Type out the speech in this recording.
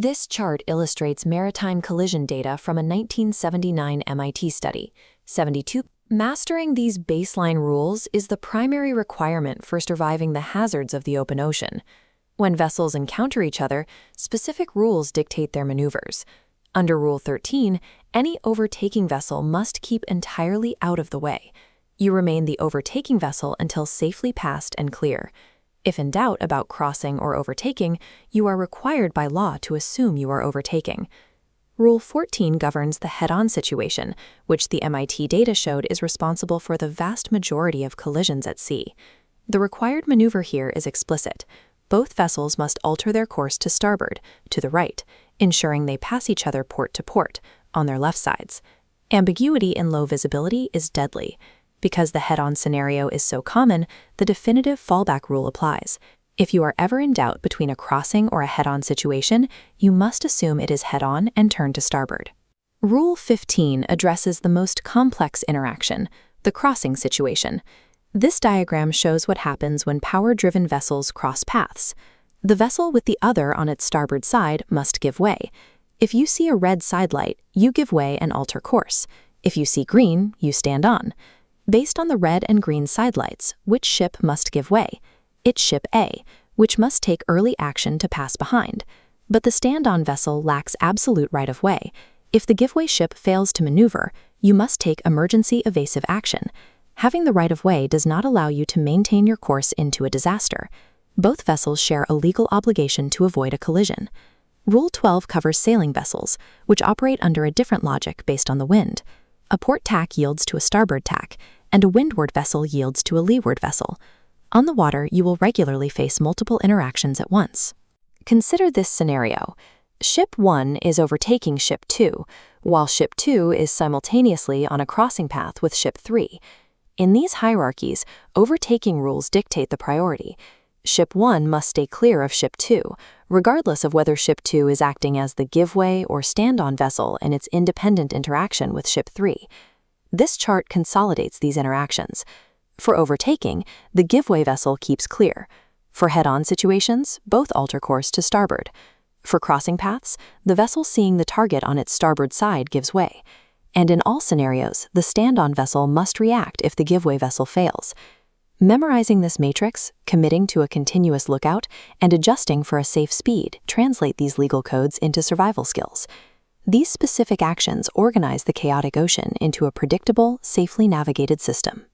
This chart illustrates maritime collision data from a 1979 MIT study. 72. Mastering these baseline rules is the primary requirement for surviving the hazards of the open ocean. When vessels encounter each other, specific rules dictate their maneuvers. Under Rule 13, any overtaking vessel must keep entirely out of the way. You remain the overtaking vessel until safely passed and clear. If in doubt about crossing or overtaking, you are required by law to assume you are overtaking. Rule 14 governs the head-on situation, which the MIT data showed is responsible for the vast majority of collisions at sea. The required maneuver here is explicit. Both vessels must alter their course to starboard, to the right, ensuring they pass each other port to port, on their left sides. Ambiguity in low visibility is deadly. Because the head-on scenario is so common, the definitive fallback rule applies. If you are ever in doubt between a crossing or a head-on situation, you must assume it is head-on and turn to starboard. Rule 15 addresses the most complex interaction, the crossing situation. This diagram shows what happens when power-driven vessels cross paths. The vessel with the other on its starboard side must give way. If you see a red sidelight, you give way and alter course. If you see green, you stand on. Based on the red and green sidelights, which ship must give way? It's ship A, which must take early action to pass behind. But the stand-on vessel lacks absolute right-of-way. If the give-way ship fails to maneuver, you must take emergency evasive action. Having the right-of-way does not allow you to maintain your course into a disaster. Both vessels share a legal obligation to avoid a collision. Rule 12 covers sailing vessels, which operate under a different logic based on the wind. A port tack yields to a starboard tack, and a windward vessel yields to a leeward vessel. On the water, you will regularly face multiple interactions at once. Consider this scenario. Ship 1 is overtaking Ship 2, while Ship 2 is simultaneously on a crossing path with Ship 3. In these hierarchies, overtaking rules dictate the priority. Ship 1 must stay clear of Ship 2, regardless of whether Ship 2 is acting as the give-way or stand-on vessel in its independent interaction with Ship 3. This chart consolidates these interactions. For overtaking, the give-way vessel keeps clear. For head-on situations, both alter course to starboard. For crossing paths, the vessel seeing the target on its starboard side gives way. And in all scenarios, the stand-on vessel must react if the give-way vessel fails. Memorizing this matrix, committing to a continuous lookout, and adjusting for a safe speed translate these legal codes into survival skills. These specific actions organize the chaotic ocean into a predictable, safely navigated system.